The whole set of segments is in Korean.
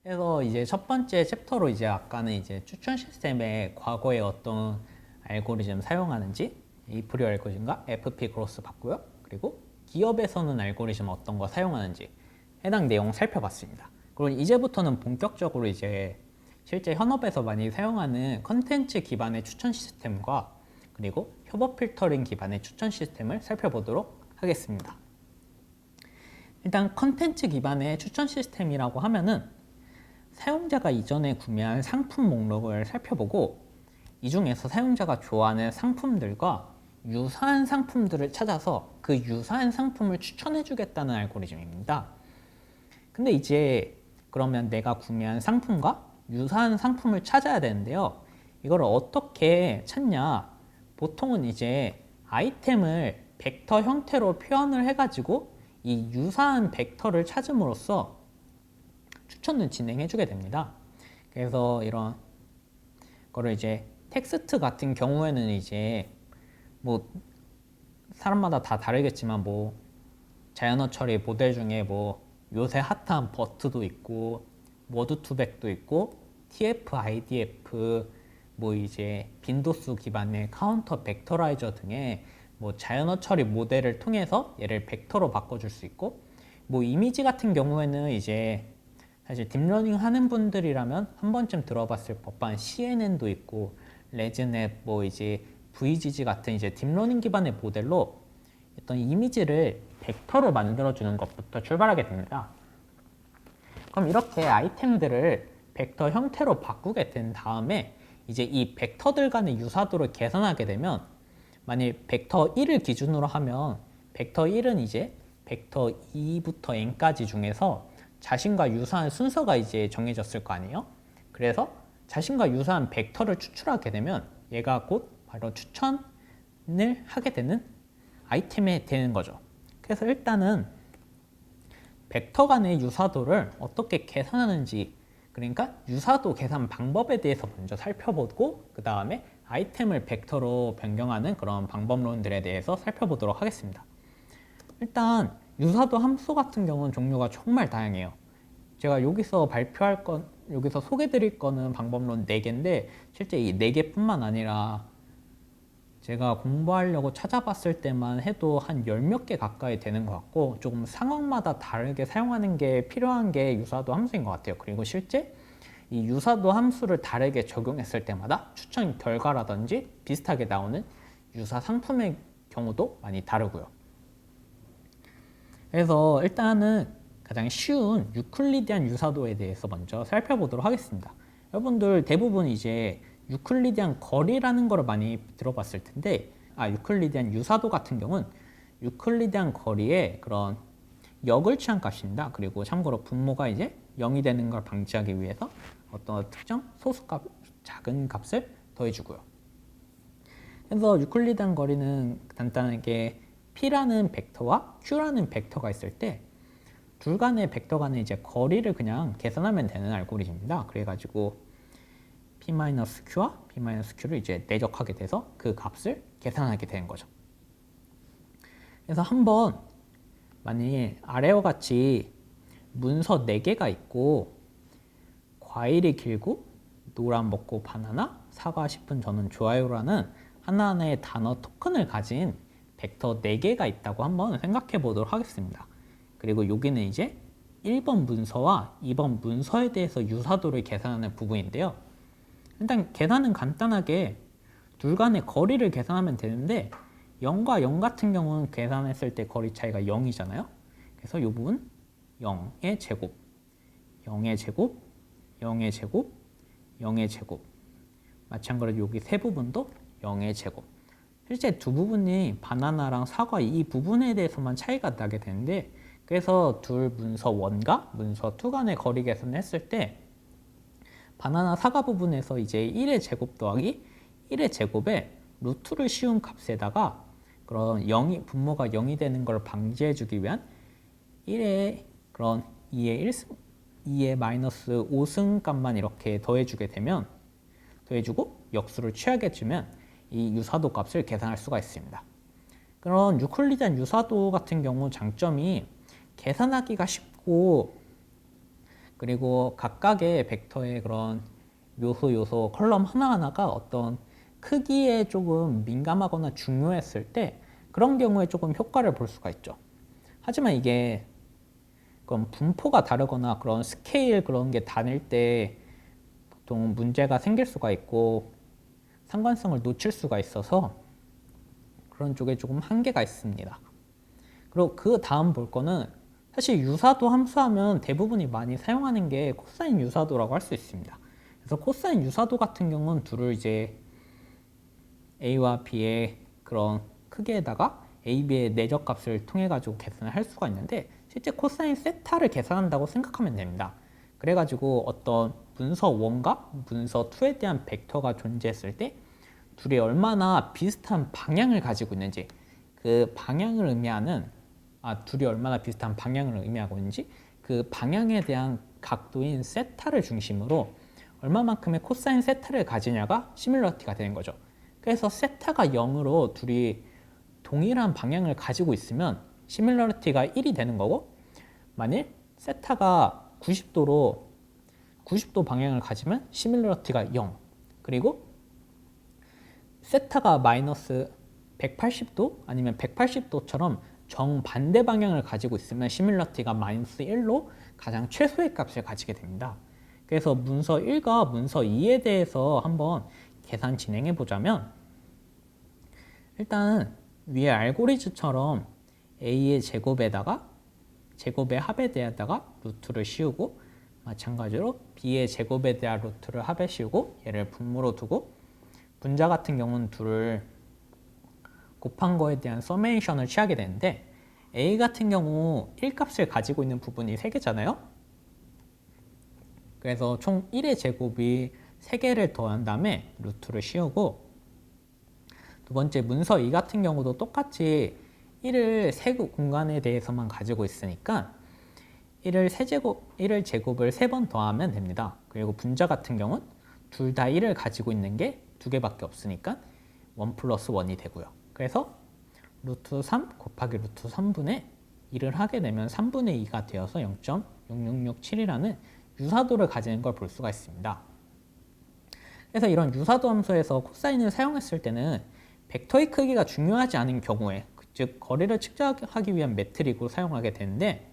그래서 이제 첫 번째 챕터로 이제 아까는 이제 추천 시스템에 과거에 어떤 알고리즘 사용하는지 이프리 알고리즘과 FP 크로스 봤고요. 그리고 기업에서는 알고리즘 어떤 거 사용하는지 해당 내용 살펴봤습니다. 그리고 이제부터는 본격적으로 이제 실제 현업에서 많이 사용하는 컨텐츠 기반의 추천 시스템과 그리고 협업 필터링 기반의 추천 시스템을 살펴보도록 하겠습니다. 일단 컨텐츠 기반의 추천 시스템이라고 하면은 사용자가 이전에 구매한 상품 목록을 살펴보고 이 중에서 사용자가 좋아하는 상품들과 유사한 상품들을 찾아서 그 유사한 상품을 추천해 주겠다는 알고리즘입니다. 근데 이제 그러면 내가 구매한 상품과 유사한 상품을 찾아야 되는데요. 이걸 어떻게 찾냐? 보통은 이제 아이템을 벡터 형태로 표현을 해가지고 이 유사한 벡터를 찾음으로써 추천을 진행해 주게 됩니다. 그래서 이런 거를 이제 텍스트 같은 경우에는 이제 뭐 사람마다 다 다르겠지만 뭐 자연어 처리 모델 중에 뭐 요새 핫한 버트도 있고 워드 투백도 있고 TF, IDF 뭐 이제 빈도수 기반의 카운터 벡터라이저 등의 뭐 자연어 처리 모델을 통해서 얘를 벡터로 바꿔줄 수 있고 뭐 이미지 같은 경우에는 이제 사실 딥러닝 하는 분들이라면 한 번쯤 들어봤을 법한 CNN도 있고 레즈넷 뭐 이제 VGG 같은 이제 딥러닝 기반의 모델로 어떤 이미지를 벡터로 만들어주는 것부터 출발하게 됩니다. 그럼 이렇게 아이템들을 벡터 형태로 바꾸게 된 다음에 이제 이 벡터들 간의 유사도를 계산하게 되면 만일 벡터 1을 기준으로 하면 벡터 1은 이제 벡터 2부터 n까지 중에서 자신과 유사한 순서가 이제 정해졌을 거 아니에요? 그래서 자신과 유사한 벡터를 추출하게 되면 얘가 곧 바로 추천을 하게 되는 아이템이 되는 거죠. 그래서 일단은 벡터 간의 유사도를 어떻게 계산하는지, 그러니까 유사도 계산 방법에 대해서 먼저 살펴보고 그 다음에 아이템을 벡터로 변경하는 그런 방법론들에 대해서 살펴보도록 하겠습니다. 일단 유사도 함수 같은 경우는 종류가 정말 다양해요. 제가 여기서 여기서 소개드릴 거는 방법론 4개인데 실제 이 4개뿐만 아니라 제가 공부하려고 찾아봤을 때만 해도 한 10몇 개 가까이 되는 것 같고 조금 상황마다 다르게 사용하는 게 필요한 게 유사도 함수인 것 같아요. 그리고 실제 이 유사도 함수를 다르게 적용했을 때마다 추천 결과라든지 비슷하게 나오는 유사 상품의 경우도 많이 다르고요. 그래서 일단은 가장 쉬운 유클리디안 유사도에 대해서 먼저 살펴보도록 하겠습니다. 여러분들 대부분 이제 유클리디안 거리라는 걸 많이 들어봤을 텐데 유클리디안 유사도 같은 경우는 유클리디안 거리의 그런 역을 취한 값입니다. 그리고 참고로 분모가 이제 0이 되는 걸 방지하기 위해서 어떤 특정 소수값, 작은 값을 더해주고요. 그래서 유클리디안 거리는 간단하게 P라는 벡터와 Q라는 벡터가 있을 때 둘 간의 벡터 간의 이제 거리를 그냥 계산하면 되는 알고리즘입니다. 그래가지고 P-Q와 P-Q를 이제 내적하게 돼서 그 값을 계산하게 되는 거죠. 그래서 한번 만일 아래와 같이 문서 4개가 있고 과일이 길고 노란 먹고 바나나, 사과 싶은 저는 좋아요라는 하나하나의 단어 토큰을 가진 벡터 4개가 있다고 한번 생각해 보도록 하겠습니다. 그리고 여기는 이제 1번 문서와 2번 문서에 대해서 유사도를 계산하는 부분인데요. 일단 계산은 간단하게 둘 간의 거리를 계산하면 되는데 0과 0 같은 경우는 계산했을 때 거리 차이가 0이잖아요. 그래서 이 부분 0의 제곱, 0의 제곱, 0의 제곱, 0의 제곱. 마찬가지로 여기 세 부분도 0의 제곱. 실제 두 부분이 바나나랑 사과 이 부분에 대해서만 차이가 나게 되는데 그래서 둘 문서 1과 문서 2 간의 거리 계산을 했을 때 바나나 사과 부분에서 이제 1의 제곱 더하기 1의 제곱에 루트를 씌운 값에다가 그런 분모가 0이 되는 걸 방지해 주기 위한 1의 그런 2의 마이너스 5승 값만 이렇게 더해주게 되면 더해주고 역수를 취하게 주면 이 유사도 값을 계산할 수가 있습니다. 그런 유클리디안 유사도 같은 경우 장점이 계산하기가 쉽고, 그리고 각각의 벡터의 그런 요소 컬럼 하나하나가 어떤 크기에 조금 민감하거나 중요했을 때 그런 경우에 조금 효과를 볼 수가 있죠. 하지만 이게 그런 분포가 다르거나 그런 스케일 그런 게 다를 때 보통 문제가 생길 수가 있고 상관성을 놓칠 수가 있어서 그런 쪽에 조금 한계가 있습니다. 그리고 그 다음 볼 거는 사실 유사도 함수하면 대부분이 많이 사용하는 게 코사인 유사도라고 할 수 있습니다. 그래서 코사인 유사도 같은 경우는 둘을 이제 A와 B의 그런 크기에다가 A, B의 내적값을 통해 가지고 계산을 할 수가 있는데, 실제 코사인 세타를 계산한다고 생각하면 됩니다. 그래가지고 어떤 문서 1과 문서 2에 대한 벡터가 존재했을 때 둘이 얼마나 비슷한 방향을 가지고 있는지, 그 방향을 의미하는 둘이 얼마나 비슷한 방향을 의미하고 있는지 그 방향에 대한 각도인 세타를 중심으로 얼마만큼의 코사인 세타를 가지냐가 시뮬러티가 되는 거죠. 그래서 세타가 0으로 둘이 동일한 방향을 가지고 있으면 시뮬러리티가 1이 되는 거고, 만일 세타가 90도 방향을 가지면 시뮬러리티가 0, 그리고 세타가 마이너스 180도 아니면 180도처럼 정반대 방향을 가지고 있으면 시뮬러티가 마이너스 1로 가장 최소의 값을 가지게 됩니다. 그래서 문서 1과 문서 2에 대해서 한번 계산 진행해 보자면, 일단 위에 알고리즘처럼 A의 제곱에다가 제곱의 합에 대하다가 루트를 씌우고, 마찬가지로 B의 제곱에 대한 루트를 합에 씌우고 얘를 분모로 두고, 분자 같은 경우는 둘을 곱한 거에 대한 서메이션을 취하게 되는데, A 같은 경우 1값을 가지고 있는 부분이 3개잖아요. 그래서 총 1의 제곱이 3개를 더한 다음에 루트를 씌우고, 두 번째 문서 2 같은 경우도 똑같이 1을 세 공간에 대해서만 가지고 있으니까 1을 제곱을 3번 더하면 됩니다. 그리고 분자 같은 경우는 둘 다 1을 가지고 있는 게 2개밖에 없으니까 1 플러스 1이 되고요. 그래서 루트 3 곱하기 루트 3분의 1을 하게 되면 3분의 2가 되어서 0.6667이라는 유사도를 가지는 걸 볼 수가 있습니다. 그래서 이런 유사도 함수에서 코사인을 사용했을 때는 벡터의 크기가 중요하지 않은 경우에, 즉 거리를 측정하기 위한 매트릭으로 사용하게 되는데,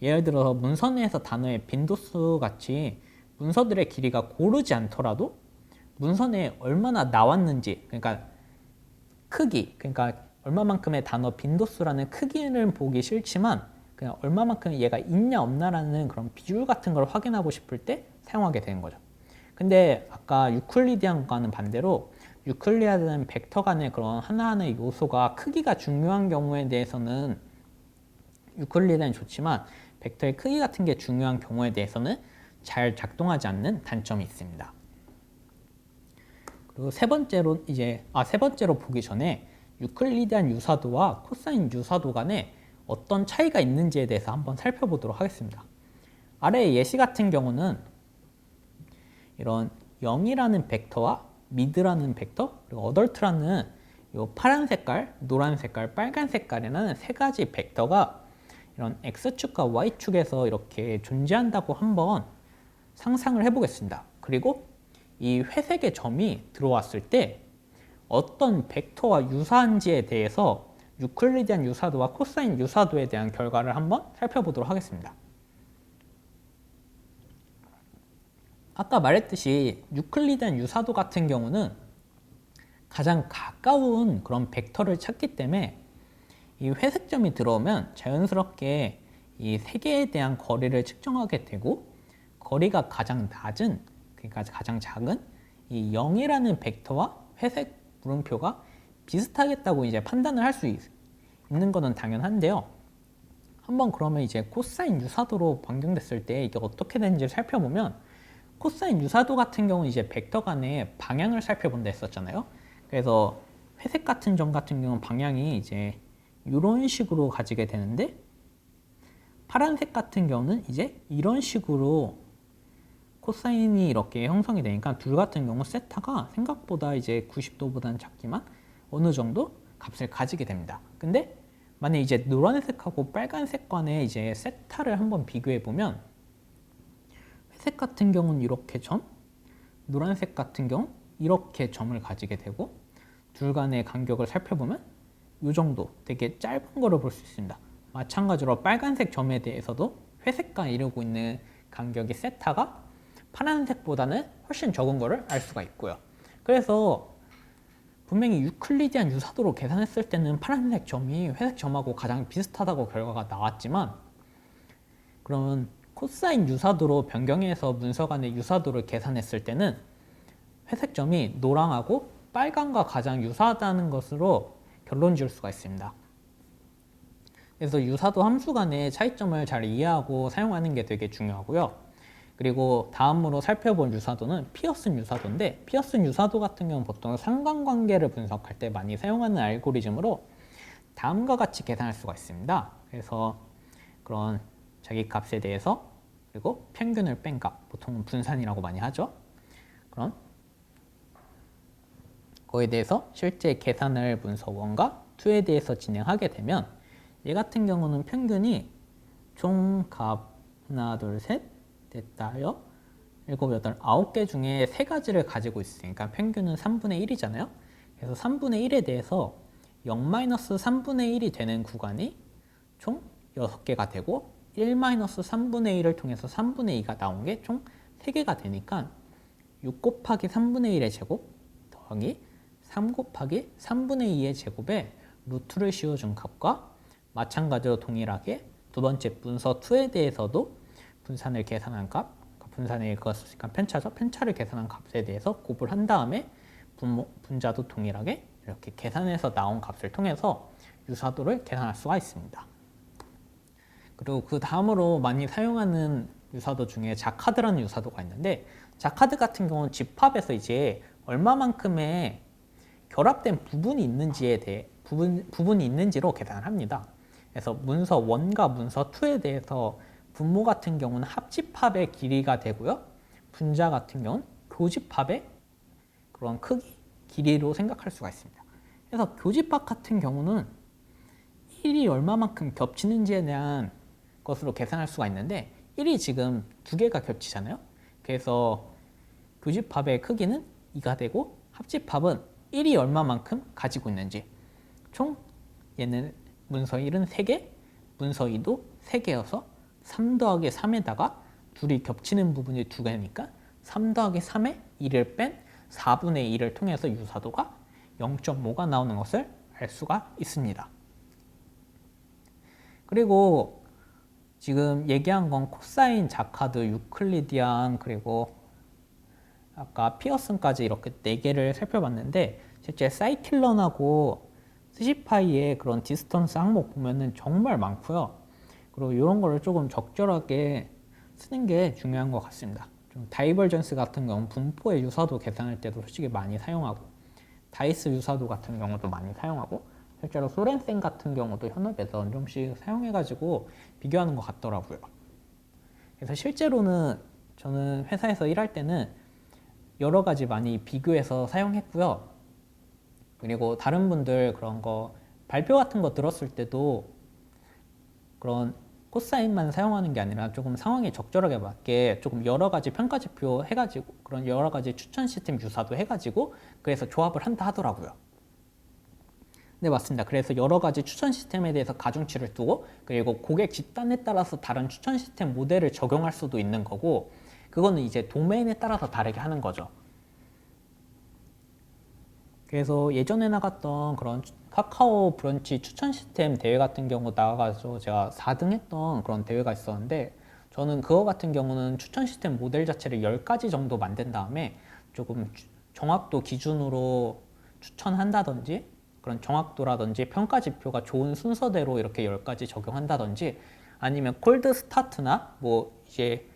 예를 들어서 문서 내에서 단어의 빈도수 같이 문서들의 길이가 고르지 않더라도 문서 내에 얼마나 나왔는지, 그러니까 크기, 그러니까 얼마만큼의 단어 빈도수라는 크기를 보기 싫지만 그냥 얼마만큼 얘가 있냐 없나라는 그런 비율 같은 걸 확인하고 싶을 때 사용하게 되는 거죠. 근데 아까 유클리디안과는 반대로 유클리디안 벡터 간의 그런 하나하나의 요소가 크기가 중요한 경우에 대해서는 유클리디안이 좋지만, 벡터의 크기 같은 게 중요한 경우에 대해서는 잘 작동하지 않는 단점이 있습니다. 그리고 세 번째로 보기 전에 유클리디안 유사도와 코사인 유사도 간에 어떤 차이가 있는지에 대해서 한번 살펴보도록 하겠습니다. 아래 예시 같은 경우는 이런 0이라는 벡터와 미드라는 벡터, 그리고 어덜트라는 요 파란 색깔, 노란 색깔, 빨간 색깔이라는 세 가지 벡터가 이런 X축과 Y축에서 이렇게 존재한다고 한번 상상을 해보겠습니다. 그리고 이 회색의 점이 들어왔을 때 어떤 벡터와 유사한지에 대해서 유클리디안 유사도와 코사인 유사도에 대한 결과를 한번 살펴보도록 하겠습니다. 아까 말했듯이 유클리디안 유사도 같은 경우는 가장 가까운 그런 벡터를 찾기 때문에 이 회색 점이 들어오면 자연스럽게 이 세 개에 대한 거리를 측정하게 되고, 거리가 가장 낮은, 그러니까 가장 작은 이 0이라는 벡터와 회색 물음표가 비슷하겠다고 이제 판단을 할 수 있는 것은 당연한데요. 한번 그러면 이제 코사인 유사도로 변경됐을 때 이게 어떻게 되는지 살펴보면, 코사인 유사도 같은 경우는 이제 벡터 간의 방향을 살펴본다 했었잖아요. 그래서 회색 같은 점 같은 경우는 방향이 이제 이런 식으로 가지게 되는데, 파란색 같은 경우는 이제 이런 식으로 코사인이 이렇게 형성이 되니까 둘 같은 경우 세타가 생각보다 이제 90도보다는 작지만 어느 정도 값을 가지게 됩니다. 근데 만약 이제 노란색하고 빨간색 간의 이제 세타를 한번 비교해 보면 회색 같은 경우는 이렇게 점, 노란색 같은 경우 이렇게 점을 가지게 되고 둘 간의 간격을 살펴보면 이 정도 되게 짧은 거를 볼 수 있습니다. 마찬가지로 빨간색 점에 대해서도 회색과 이루고 있는 간격이 세타가 파란색보다는 훨씬 적은 거를 알 수가 있고요. 그래서 분명히 유클리디안 유사도로 계산했을 때는 파란색 점이 회색 점하고 가장 비슷하다고 결과가 나왔지만 그런 코사인 유사도로 변경해서 문서 간의 유사도를 계산했을 때는 회색 점이 노랑하고 빨간과 가장 유사하다는 것으로 결론 지을 수가 있습니다. 그래서 유사도 함수 간의 차이점을 잘 이해하고 사용하는 게 되게 중요하고요. 그리고 다음으로 살펴볼 유사도는 피어슨 유사도인데 피어슨 유사도 같은 경우는 보통 상관관계를 분석할 때 많이 사용하는 알고리즘으로 다음과 같이 계산할 수가 있습니다. 그래서 그런 자기 값에 대해서 그리고 평균을 뺀 값, 보통은 분산이라고 많이 하죠. 그런 거에 대해서 실제 계산을 문서 1과 2에 대해서 진행하게 되면 얘 같은 경우는 평균이 총 값 하나, 둘, 셋, 됐다요. 7, 8, 9개 중에 3가지를 가지고 있으니까 평균은 3분의 1이잖아요. 그래서 3분의 1에 대해서 0-3분의 1이 되는 구간이 총 6개가 되고 1-3분의 1을 통해서 3분의 2가 나온 게 총 3개가 되니까 6 곱하기 3분의 1의 제곱 더하기 3 곱하기 3분의 2의 제곱에 루트를 씌워준 값과 마찬가지로 동일하게 두 번째 문서 2에 대해서도 분산을 계산한 값, 분산의 그것이니까 편차죠. 편차를 계산한 값에 대해서 곱을 한 다음에 분자도 동일하게 이렇게 계산해서 나온 값을 통해서 유사도를 계산할 수가 있습니다. 그리고 그 다음으로 많이 사용하는 유사도 중에 자카드라는 유사도가 있는데 자카드 같은 경우는 집합에서 이제 얼마만큼의 결합된 부분이 있는지에 대해 부분이 있는지로 계산을 합니다. 그래서 문서 1과 문서 2에 대해서 분모 같은 경우는 합집합의 길이가 되고요. 분자 같은 경우는 교집합의 그런 크기, 길이로 생각할 수가 있습니다. 그래서 교집합 같은 경우는 1이 얼마만큼 겹치는지에 대한 것으로 계산할 수가 있는데 1이 지금 2개가 겹치잖아요. 그래서 교집합의 크기는 2가 되고 합집합은 1이 얼마만큼 가지고 있는지 총 얘는 문서 1은 3개, 문서 2도 3개여서 3 더하기 3에다가 둘이 겹치는 부분이 2개니까 3 더하기 3에 2를 뺀 4분의 1을 통해서 유사도가 0.5가 나오는 것을 알 수가 있습니다. 그리고 지금 얘기한 건 코사인, 자카드, 유클리디안 그리고 아까 피어슨까지 이렇게 4개를 살펴봤는데 실제 사이클런하고 스시파이의 그런 디스턴스 항목 보면은 정말 많고요. 그리고 이런 거를 조금 적절하게 쓰는 게 중요한 것 같습니다. 좀 다이버전스 같은 경우는 분포의 유사도 계산할 때도 솔직히 많이 사용하고 다이스 유사도 같은 경우도 많이 사용하고 실제로 소렌센 같은 경우도 현업에서 좀씩 사용해가지고 비교하는 것 같더라고요. 그래서 실제로는 저는 회사에서 일할 때는 여러 가지 많이 비교해서 사용했고요. 그리고 다른 분들 그런 거 발표 같은 거 들었을 때도 그런 코사인만 사용하는 게 아니라 조금 상황에 적절하게 맞게 조금 여러 가지 평가지표 해가지고 그런 여러 가지 추천 시스템 유사도 해가지고 그래서 조합을 한다 하더라고요. 네, 맞습니다. 그래서 여러 가지 추천 시스템에 대해서 가중치를 두고 그리고 고객 집단에 따라서 다른 추천 시스템 모델을 적용할 수도 있는 거고 그거는 이제 도메인에 따라서 다르게 하는 거죠. 그래서 예전에 나갔던 그런 카카오 브런치 추천 시스템 대회 같은 경우 나가가지고 제가 4등 했던 그런 대회가 있었는데 저는 그거 같은 경우는 추천 시스템 모델 자체를 10가지 정도 만든 다음에 조금 정확도 기준으로 추천한다든지 그런 정확도라든지 평가 지표가 좋은 순서대로 이렇게 10가지 적용한다든지 아니면 콜드 스타트나 뭐 이제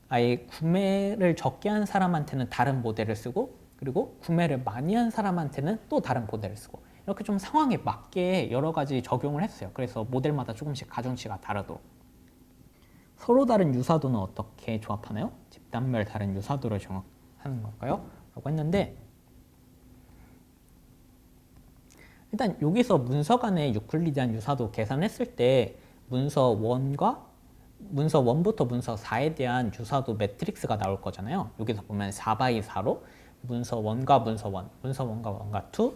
아예 구매를 적게 한 사람한테는 다른 모델을 쓰고 그리고 구매를 많이 한 사람한테는 또 다른 모델을 쓰고 이렇게 좀 상황에 맞게 여러 가지 적용을 했어요. 그래서 모델마다 조금씩 가중치가 다르도록. 서로 다른 유사도는 어떻게 조합하나요? 집단별 다른 유사도를 정하는 걸까요? 라고 했는데 일단 여기서 문서 간의 유클리디안 유사도 계산했을 때 문서 1과 문서 1부터 문서 4에 대한 유사도 매트릭스가 나올 거잖아요. 여기서 보면 4x4로 문서 1과 문서 1, 문서 1과 1과 2,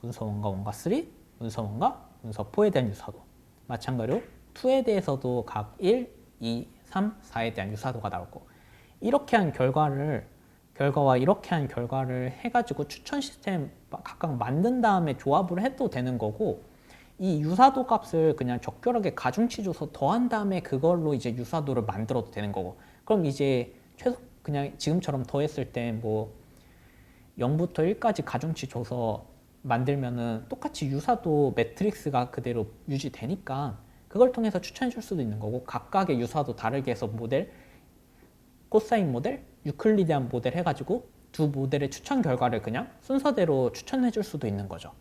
문서 1과 1과 3, 문서 1과 문서 4에 대한 유사도. 마찬가지로 2에 대해서도 각 1, 2, 3, 4에 대한 유사도가 나올 거고. 이렇게 한 결과와 이렇게 한 결과를 해가지고 추천 시스템 각각 만든 다음에 조합을 해도 되는 거고, 이 유사도 값을 그냥 적절하게 가중치 줘서 더한 다음에 그걸로 이제 유사도를 만들어도 되는 거고, 그럼 이제 최소 그냥 지금처럼 더했을 때 뭐 0부터 1까지 가중치 줘서 만들면은 똑같이 유사도 매트릭스가 그대로 유지되니까 그걸 통해서 추천해 줄 수도 있는 거고, 각각의 유사도 다르게 해서 모델, 코사인 모델, 유클리디안 모델 해가지고 두 모델의 추천 결과를 그냥 순서대로 추천해 줄 수도 있는 거죠.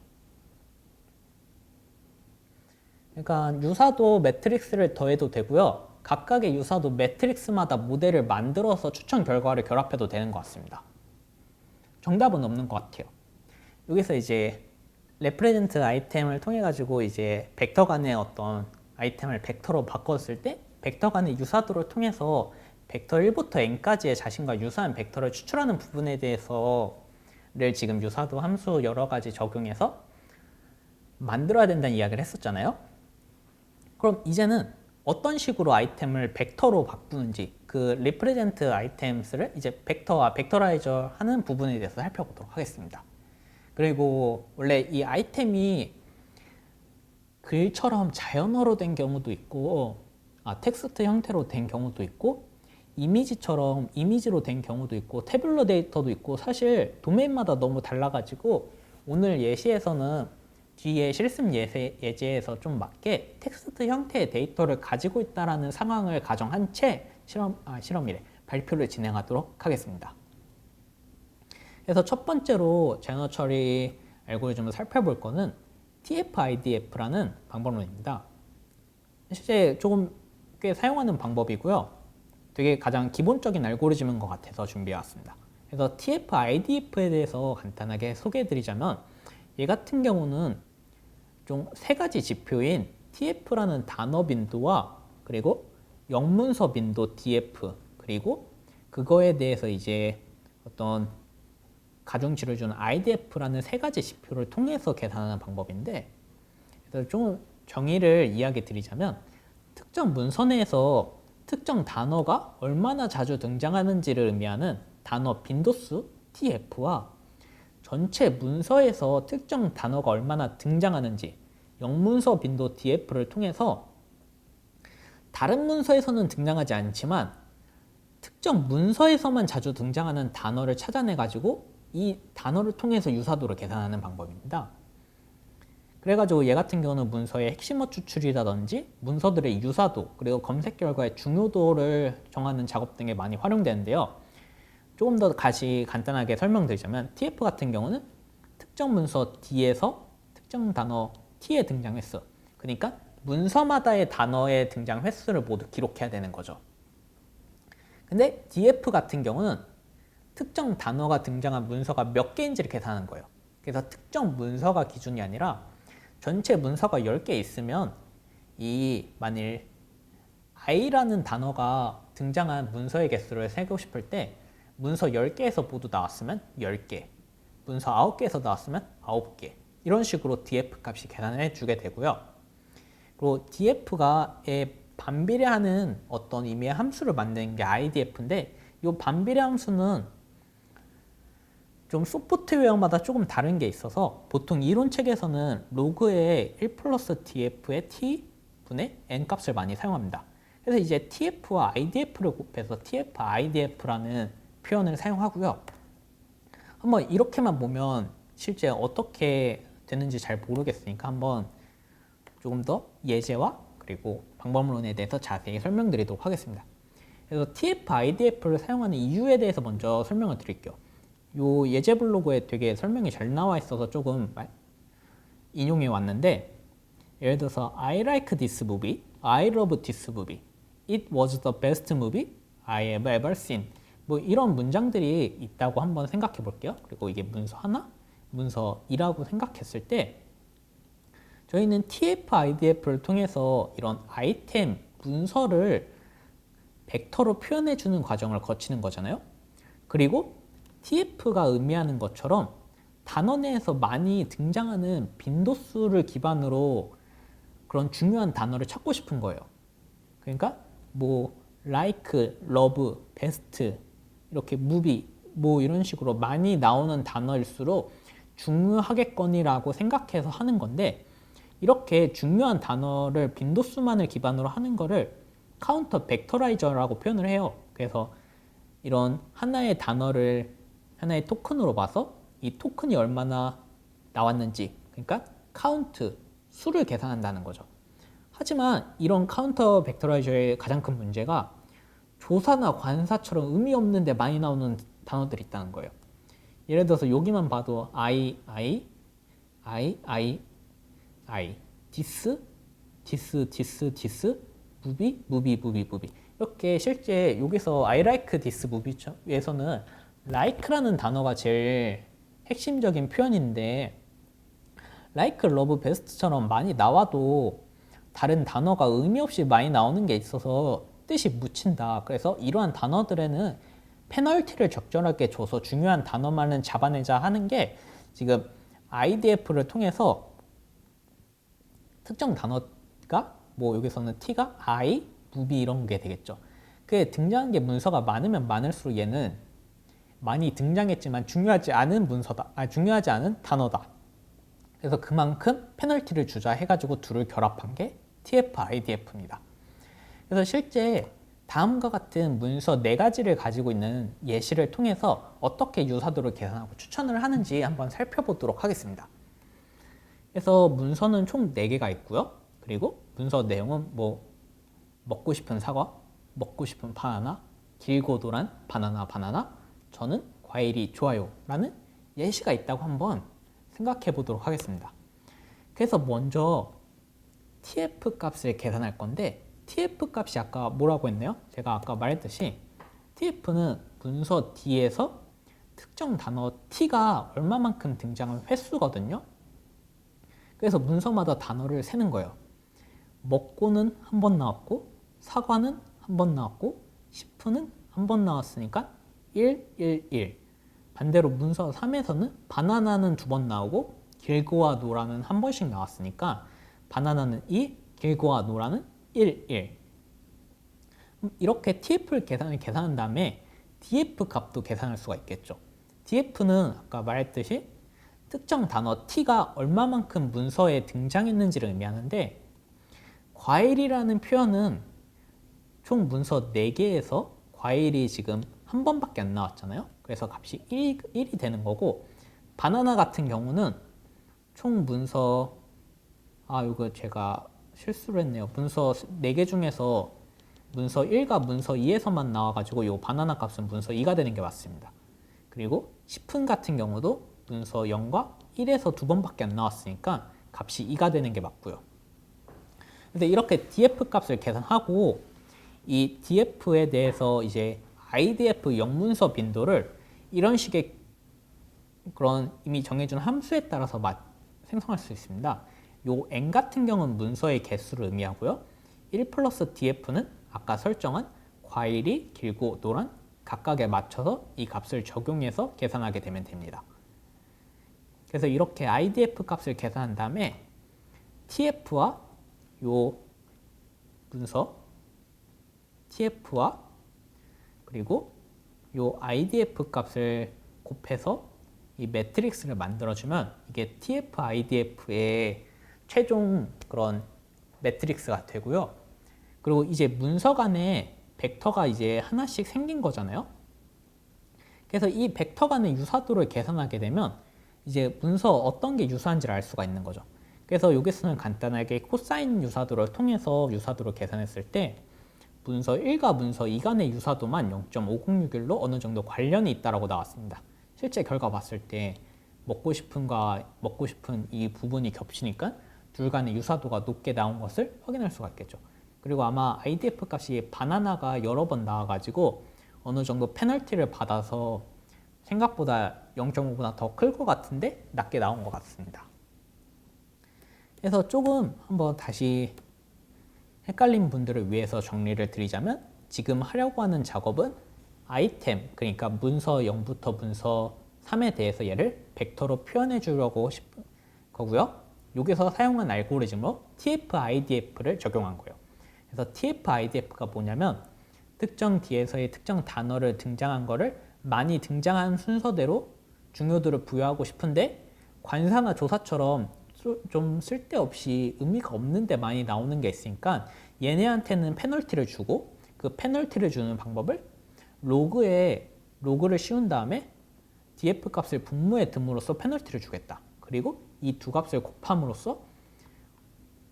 그러니까 유사도 매트릭스를 더해도 되고요. 각각의 유사도 매트릭스마다 모델을 만들어서 추천 결과를 결합해도 되는 것 같습니다. 정답은 없는 것 같아요. 여기서 이제 레프레젠트 아이템을 통해 가지고 이제 벡터 간의 어떤 아이템을 벡터로 바꿨을 때 벡터 간의 유사도를 통해서 벡터 1부터 n까지의 자신과 유사한 벡터를 추출하는 부분에 대해서를 지금 유사도 함수 여러 가지 적용해서 만들어야 된다는 이야기를 했었잖아요. 그럼 이제는 어떤 식으로 아이템을 벡터로 바꾸는지, 그 리프레젠트 아이템스를 이제 벡터와 벡터라이저 하는 부분에 대해서 살펴보도록 하겠습니다. 그리고 원래 이 아이템이 글처럼 자연어로 된 경우도 있고, 텍스트 형태로 된 경우도 있고, 이미지처럼 이미지로 된 경우도 있고, 태블러 데이터도 있고, 사실 도메인마다 너무 달라가지고 오늘 예시에서는 뒤에 실습 예제에서 좀 맞게 텍스트 형태의 데이터를 가지고 있다는 상황을 가정한 채 발표를 진행하도록 하겠습니다. 그래서 첫 번째로 제너 처리 알고리즘을 살펴볼 거는 TF-IDF라는 방법론입니다. 실제 조금 꽤 사용하는 방법이고요. 되게 가장 기본적인 알고리즘인 것 같아서 준비해 왔습니다. 그래서 TF-IDF에 대해서 간단하게 소개해 드리자면, 얘 같은 경우는 좀 세 가지 지표인 TF라는 단어 빈도와 그리고 영문서 빈도 DF, 그리고 그거에 대해서 이제 어떤 가중치를 주는 IDF라는 세 가지 지표를 통해서 계산하는 방법인데, 그래서 좀 정의를 이야기 드리자면, 특정 문서 내에서 특정 단어가 얼마나 자주 등장하는지를 의미하는 단어 빈도수 TF와 전체 문서에서 특정 단어가 얼마나 등장하는지 영문서 빈도 DF를 통해서 다른 문서에서는 등장하지 않지만 특정 문서에서만 자주 등장하는 단어를 찾아내 가지고 이 단어를 통해서 유사도를 계산하는 방법입니다. 그래가지고 얘 같은 경우는 문서의 핵심어 추출이라든지 문서들의 유사도, 그리고 검색 결과의 중요도를 정하는 작업 등에 많이 활용되는데요. 조금 더 다시 간단하게 설명드리자면, TF 같은 경우는 특정 문서 D에서 특정 단어 T의 등장 횟수, 그러니까 문서마다의 단어의 등장 횟수를 모두 기록해야 되는 거죠. 근데 DF 같은 경우는 특정 단어가 등장한 문서가 몇 개인지를 계산하는 거예요. 그래서 특정 문서가 기준이 아니라 전체 문서가 10개 있으면 이 만일 i라는 단어가 등장한 문서의 개수를 세고 싶을 때 문서 10개에서 모두 나왔으면 10개, 문서 9개에서 나왔으면 9개, 이런 식으로 df 값이 계산해 주게 되고요. 그리고 df가 반비례하는 어떤 의미의 함수를 만드는 게 idf인데, 이 반비례 함수는 좀 소프트웨어마다 조금 다른 게 있어서 보통 이론책에서는 로그의 1 플러스 df의 t분의 n 값을 많이 사용합니다. 그래서 이제 tf와 idf를 곱해서 tf-idf라는 표현을 사용하고요. 한번 이렇게만 보면 실제 어떻게 되는지 잘 모르겠으니까 한번 조금 더 예제와 그리고 방법론에 대해서 자세히 설명드리도록 하겠습니다. 그래서 tf-idf를 사용하는 이유에 대해서 먼저 설명을 드릴게요. 요 예제 블로그에 되게 설명이 잘 나와 있어서 조금 인용해 왔는데, 예를 들어서 I like this movie, I love this movie, It was the best movie I have ever seen. 뭐 이런 문장들이 있다고 한번 생각해 볼게요. 그리고 이게 문서 하나, 문서 2라고 생각했을 때 저희는 TF-IDF를 통해서 이런 아이템, 문서를 벡터로 표현해 주는 과정을 거치는 거잖아요. 그리고 TF가 의미하는 것처럼 단어 내에서 많이 등장하는 빈도수를 기반으로 그런 중요한 단어를 찾고 싶은 거예요. 그러니까 뭐 like, love, best, 이렇게 movie 뭐 이런 식으로 많이 나오는 단어일수록 중요하겠거니라고 생각해서 하는 건데, 이렇게 중요한 단어를 빈도수만을 기반으로 하는 거를 카운터 벡터라이저라고 표현을 해요. 그래서 이런 하나의 단어를 하나의 토큰으로 봐서 이 토큰이 얼마나 나왔는지, 그러니까 카운트, 수를 계산한다는 거죠. 하지만 이런 카운터 벡터라이저의 가장 큰 문제가 조사나 관사처럼 의미 없는데 많이 나오는 단어들이 있다는 거예요. 예를 들어서 여기만 봐도 I, this, movie. 이렇게 실제 여기서 I like this movie에서는 like라는 단어가 제일 핵심적인 표현인데, like, love, best처럼 많이 나와도 다른 단어가 의미 없이 많이 나오는 게 있어서 뜻이 묻힌다. 그래서 이러한 단어들에는 페널티를 적절하게 줘서 중요한 단어만은 잡아내자 하는 게 지금 IDF를 통해서 특정 단어가 뭐 여기서는 T가 I, movie 이런 게 되겠죠. 그게 등장한 게 문서가 많으면 많을수록 얘는 많이 등장했지만 중요하지 않은 문서다. 중요하지 않은 단어다. 그래서 그만큼 페널티를 주자 해가지고 둘을 결합한 게 TF-IDF입니다. 그래서 실제 다음과 같은 문서 4가지를 가지고 있는 예시를 통해서 어떻게 유사도를 계산하고 추천을 하는지 한번 살펴보도록 하겠습니다. 그래서 문서는 총 4개가 있고요. 그리고 문서 내용은 뭐 먹고 싶은 사과, 먹고 싶은 바나나, 길고 노란 바나나, 저는 과일이 좋아요 라는 예시가 있다고 한번 생각해 보도록 하겠습니다. 그래서 먼저 TF 값을 계산할 건데, TF 값이 아까 뭐라고 했나요? 제가 아까 말했듯이 TF는 문서 D에서 특정 단어 T가 얼마만큼 등장한 횟수거든요. 그래서 문서마다 단어를 세는 거예요. 먹고는 한 번 나왔고, 사과는 한 번 나왔고, 싶은은 한 번 나왔으니까 1, 1, 1. 반대로 문서 3에서는 바나나는 2번 나오고, 길고와 노라는 한 번씩 나왔으니까 바나나는 2, 길고와 노라는 1, 1. 이렇게 TF를 계산한 다음에 DF 값도 계산할 수가 있겠죠. DF는 아까 말했듯이 특정 단어 T가 얼마만큼 문서에 등장했는지를 의미하는데, 과일이라는 표현은 총 문서 4개에서 과일이 지금 한 번밖에 안 나왔잖아요. 그래서 값이 1이 되는 거고, 바나나 같은 경우는 총 문서, 이거 제가 실수를 했네요. 문서 4개 중에서 문서 1과 문서 2에서만 나와가지고 이 바나나 값은 문서 2가 되는 게 맞습니다. 그리고 10분 같은 경우도 문서 0과 1에서 2번밖에 안 나왔으니까 값이 2가 되는 게 맞고요. 근데 이렇게 DF 값을 계산하고 이 DF에 대해서 이제 IDF 영문서 빈도를 이런 식의 그런 이미 정해준 함수에 따라서 생성할 수 있습니다. 요 n 같은 경우는 문서의 개수를 의미하고요. 1 플러스 df는 아까 설정한 과일이 길고 노란 각각에 맞춰서 이 값을 적용해서 계산하게 되면 됩니다. 그래서 이렇게 IDF 값을 계산한 다음에 TF와 요 문서 TF와 그리고 요 IDF 값을 곱해서 이 매트릭스를 만들어주면 이게 TF-IDF의 최종 그런 매트릭스가 되고요. 그리고 이제 문서 간에 벡터가 이제 하나씩 생긴 거잖아요. 그래서 이 벡터 간의 유사도를 계산하게 되면 이제 문서 어떤 게 유사한지를 알 수가 있는 거죠. 그래서 여기서는 간단하게 코사인 유사도를 통해서 유사도를 계산했을 때 문서 1과 문서 2 간의 유사도만 0.5061로 어느 정도 관련이 있다고 나왔습니다. 실제 결과 봤을 때 먹고 싶은 이 부분이 겹치니까 둘 간의 유사도가 높게 나온 것을 확인할 수가 있겠죠. 그리고 아마 IDF 값이 바나나가 여러 번 나와가지고 어느 정도 페널티를 받아서 생각보다 0.5보다 더 클 것 같은데 낮게 나온 것 같습니다. 그래서 조금 한번 다시 헷갈린 분들을 위해서 정리를 드리자면 지금 하려고 하는 작업은 아이템, 그러니까 문서 0부터 문서 3에 대해서 얘를 벡터로 표현해 주려고 싶은 거고요. 여기서 사용한 알고리즘으로 TF-IDF를 적용한 거예요. 그래서 TF-IDF가 뭐냐면 특정 뒤에서의 특정 단어를 등장한 거를 많이 등장한 순서대로 중요도를 부여하고 싶은데 관사나 조사처럼 좀 쓸데없이 의미가 없는데 많이 나오는 게 있으니까 얘네한테는 페널티를 주고 그 페널티를 주는 방법을 로그를 씌운 다음에 df 값을 분모에 듬으로써 페널티를 주겠다. 그리고 이 두 값을 곱함으로써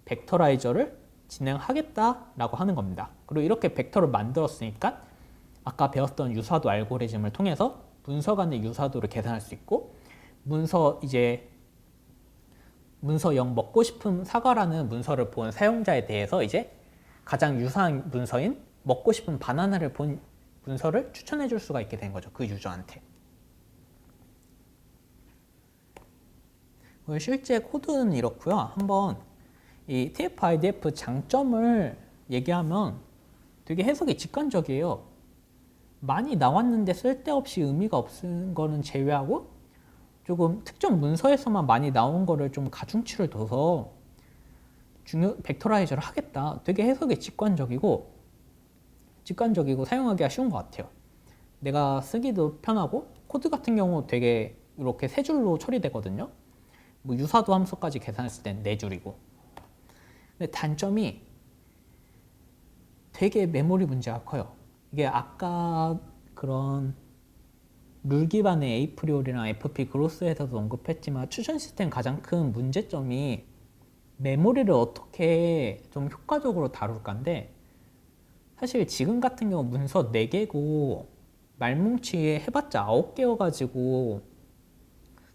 벡터라이저를 진행하겠다라고 하는 겁니다. 그리고 이렇게 벡터를 만들었으니까 아까 배웠던 유사도 알고리즘을 통해서 문서 간의 유사도를 계산할 수 있고 문서 0 먹고 싶은 사과라는 문서를 본 사용자에 대해서 이제 가장 유사한 문서인 먹고 싶은 바나나를 본 문서를 추천해 줄 수가 있게 된 거죠. 그 유저한테. 실제 코드는 이렇고요. 한번 이 TF-IDF 장점을 얘기하면 되게 해석이 직관적이에요. 많이 나왔는데 쓸데없이 의미가 없은 거는 제외하고 조금 특정 문서에서만 많이 나온 거를 좀 가중치를 둬서 벡터라이저를 하겠다. 되게 해석이 직관적이고 사용하기가 쉬운 것 같아요. 내가 쓰기도 편하고 코드 같은 경우 되게 이렇게 세 줄로 처리되거든요. 뭐 유사도 함수까지 계산했을 땐 네 줄이고. 근데 단점이 되게 메모리 문제가 커요. 이게 아까 그런 룰 기반의 에이프리올이랑 FP 그로스에서도 언급했지만 추천 시스템 가장 큰 문제점이 메모리를 어떻게 좀 효과적으로 다룰까인데 사실 지금 같은 경우 문서 4개고 말뭉치 해봤자 9개여가지고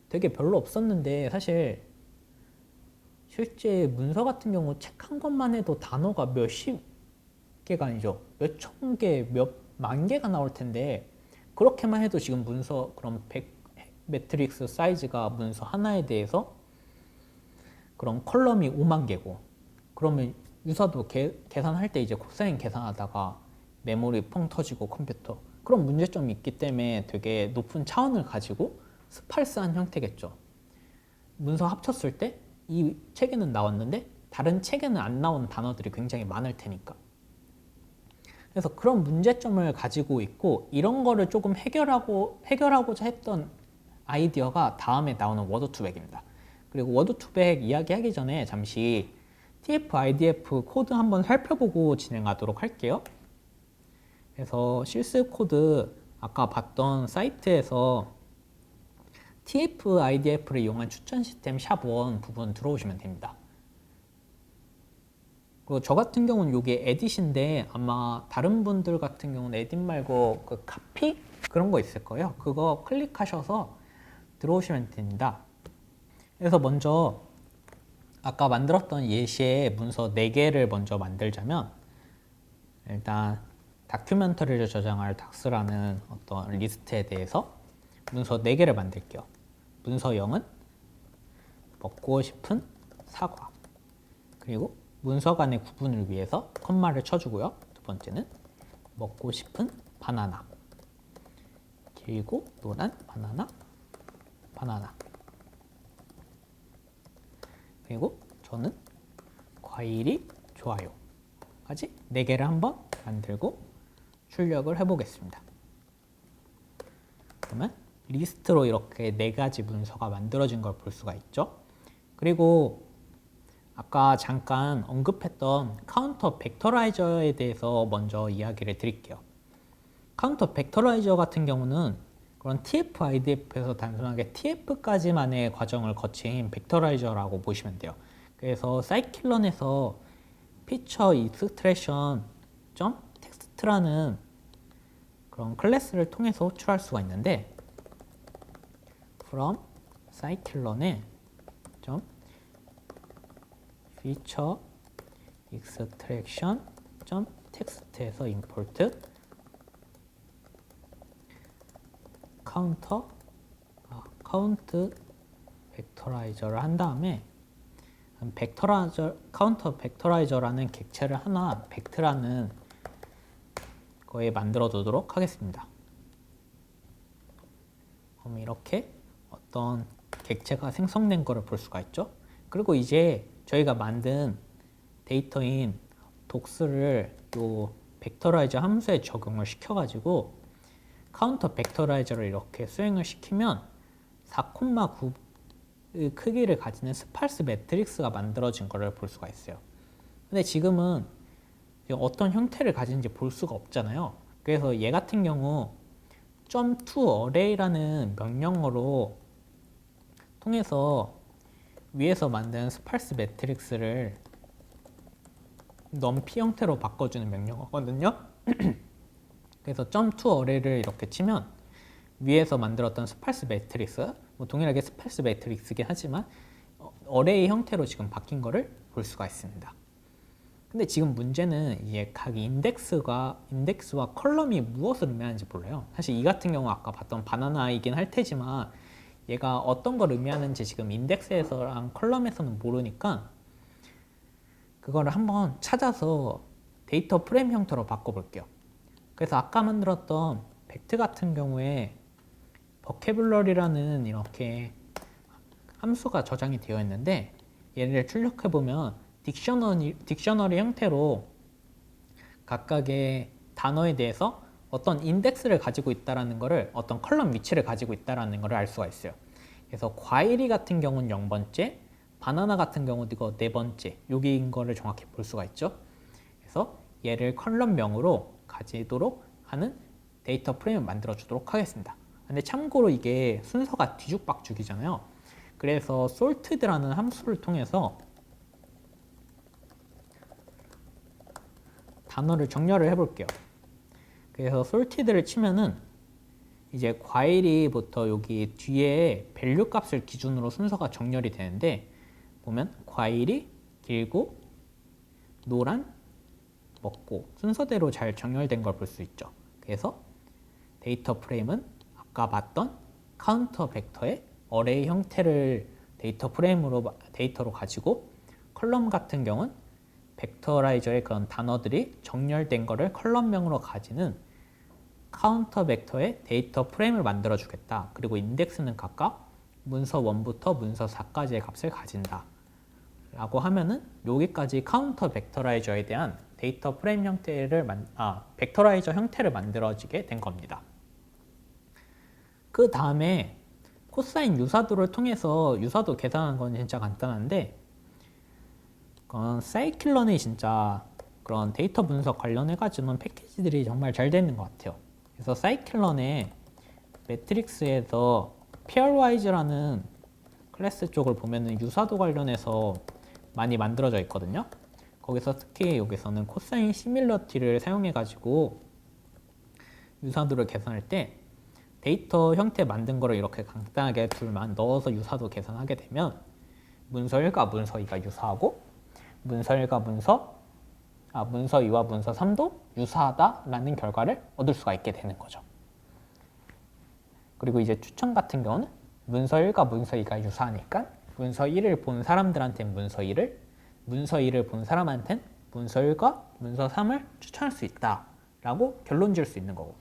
되게 별로 없었는데 사실 실제 문서 같은 경우 책 한 권만 해도 단어가 몇십 개가 아니죠. 몇천 개, 몇만 개가 나올 텐데 그렇게만 해도 지금 문서 그럼 100 매트릭스 사이즈가 문서 하나에 대해서 그럼 컬럼이 5만 개고 그러면 유사도 계산할 때 이제 코사인 계산하다가 메모리 펑 터지고 컴퓨터 그런 문제점이 있기 때문에 되게 높은 차원을 가지고 스팔스한 형태겠죠. 문서 합쳤을 때 이 책에는 나왔는데 다른 책에는 안 나온 단어들이 굉장히 많을 테니까. 그래서 그런 문제점을 가지고 있고 이런 거를 조금 해결하고자 했던 아이디어가 다음에 나오는 워드 투백입니다. 그리고 워드 투백 이야기하기 전에 잠시 TF-IDF 코드 한번 살펴보고 진행하도록 할게요. 그래서 실습 코드 아까 봤던 사이트에서 TF-IDF를 이용한 추천 시스템 샵1 부분 들어오시면 됩니다. 그리고 저 같은 경우는 이게 에딧인데 아마 다른 분들 같은 경우는 에딧 말고 그 카피? 그런 거 있을 거예요. 그거 클릭하셔서 들어오시면 됩니다. 그래서 먼저 아까 만들었던 예시의 문서 4개를 먼저 만들자면 일단 다큐멘터리를 저장할 닥스라는 어떤 리스트에 대해서 문서 4개를 만들게요. 문서 0은 먹고 싶은 사과, 그리고 문서 간의 구분을 위해서 컴마를 쳐주고요. 두 번째는 먹고 싶은 바나나, 길고 노란 바나나, 그리고 저는 과일이 좋아요 까지 4개를 한번 만들고 출력을 해보겠습니다. 그러면 리스트로 이렇게 4가지 문서가 만들어진 걸 볼 수가 있죠. 그리고 아까 잠깐 언급했던 카운터 벡터라이저에 대해서 먼저 이야기를 드릴게요. 카운터 벡터라이저 같은 경우는 그런 TF-IDF에서 단순하게 TF까지만의 과정을 거친 벡터라이저라고 보시면 돼요. 그래서 사이클론에서 피처 익스트랙션 텍스트라는 그런 클래스를 통해서 호출할 수가 있는데 from scikit-learn에 feature extraction .txt에서 import 카운트 벡터라이저를 한 다음에 카운터 벡터라이저라는 객체를 하나 벡트라는 거에 만들어 두도록 하겠습니다. 그럼 이렇게 어떤 객체가 생성된 거를 볼 수가 있죠. 그리고 이제 저희가 만든 데이터인 독스를 요 벡터라이저 함수에 적용을 시켜가지고 카운터 벡터라이저를 이렇게 수행을 시키면 4,9 크기를 가지는 스팔스 매트릭스가 만들어진 것을 볼 수가 있어요. 근데 지금은 어떤 형태를 가진지 볼 수가 없잖아요. 그래서 얘 같은 경우 .toArray라는 명령어로 통해서 위에서 만든 스팔스 매트릭스를 numP 형태로 바꿔주는 명령어거든요. 그래서 .toArray를 이렇게 치면 위에서 만들었던 스팔스 매트릭스, 뭐 동일하게 스팔스 매트릭스긴 하지만 어레이 형태로 지금 바뀐 거를 볼 수가 있습니다. 근데 지금 문제는 이제 각 인덱스와 컬럼이 무엇을 의미하는지 몰라요. 사실 이 같은 경우 아까 봤던 바나나이긴 할 테지만 얘가 어떤 걸 의미하는지 지금 인덱스에서랑 컬럼에서는 모르니까 그거를 한번 찾아서 데이터 프레임 형태로 바꿔볼게요. 그래서 아까 만들었던 벡트 같은 경우에 버케뷸러리라는 이렇게 함수가 저장이 되어 있는데 얘를 출력해보면 딕셔너리 형태로 각각의 단어에 대해서 어떤 인덱스를 가지고 있다는 것을 어떤 컬럼 위치를 가지고 있다는 것을 알 수가 있어요. 그래서 과일이 같은 경우는 0번째, 바나나 같은 경우도 이거 4번째 여기인 거를 정확히 볼 수가 있죠. 그래서 얘를 컬럼명으로 가지도록 하는 데이터 프레임을 만들어 주도록 하겠습니다. 근데 참고로 이게 순서가 뒤죽박죽이잖아요. 그래서 sorted라는 함수를 통해서 단어를 정렬을 해볼게요. 그래서 sorted를 치면은 이제 과일이부터 여기 뒤에 밸류 값을 기준으로 순서가 정렬이 되는데 보면 과일이 길고 노란 먹고 순서대로 잘 정렬된 걸 볼 수 있죠. 그래서 데이터 프레임은 아까 봤던 카운터 벡터의 어레이 형태를 데이터 프레임으로 데이터로 가지고 컬럼 같은 경우는 벡터라이저의 그런 단어들이 정렬된 거를 컬럼명으로 가지는 카운터 벡터의 데이터 프레임을 만들어 주겠다. 그리고 인덱스는 각각 문서 1부터 문서 4까지의 값을 가진다. 라고 하면은 여기까지 카운터 벡터라이저에 대한 데이터 프레임 형태를 벡터라이저 형태를 만들어지게 된 겁니다. 그 다음에 코사인 유사도를 통해서 유사도 계산하는 건 진짜 간단한데 그건 사이클런이 진짜 그런 데이터 분석 관련해가지고는 패키지들이 정말 잘 되는 것 같아요. 그래서 사이클런의 매트릭스에서 peerwise라는 클래스 쪽을 보면은 유사도 관련해서 많이 만들어져 있거든요. 거기서 특히 여기서는 코사인 시밀러티를 사용해가지고 유사도를 계산할 때 데이터 형태 만든 거를 이렇게 간단하게 둘만 넣어서 유사도 계산하게 되면 문서 1과 문서 2가 유사하고 문서 1과 문서 2와 문서 3도 유사하다라는 결과를 얻을 수가 있게 되는 거죠. 그리고 이제 추천 같은 경우는 문서 1과 문서 2가 유사하니까 문서 1을 본 사람들한테는 문서 2를, 문서 2를 본 사람한테는 문서 1과 문서 3을 추천할 수 있다라고 결론 지을 수 있는 거고.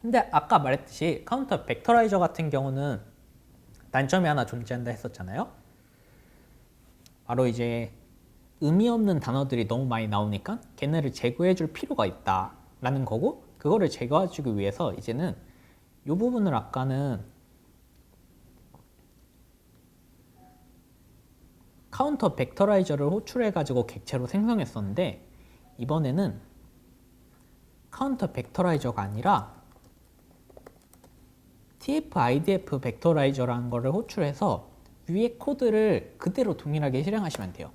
근데 아까 말했듯이 카운터 벡터라이저 같은 경우는 단점이 하나 존재한다 했었잖아요. 바로 이제 의미 없는 단어들이 너무 많이 나오니까 걔네를 제거해 줄 필요가 있다라는 거고, 그거를 제거해 주기 위해서 이제는 이 부분을 아까는 카운터 벡터라이저를 호출해 가지고 객체로 생성했었는데 이번에는 카운터 벡터라이저가 아니라 TF-IDF 벡터라이저라는 거를 호출해서 위에 코드를 그대로 동일하게 실행하시면 돼요.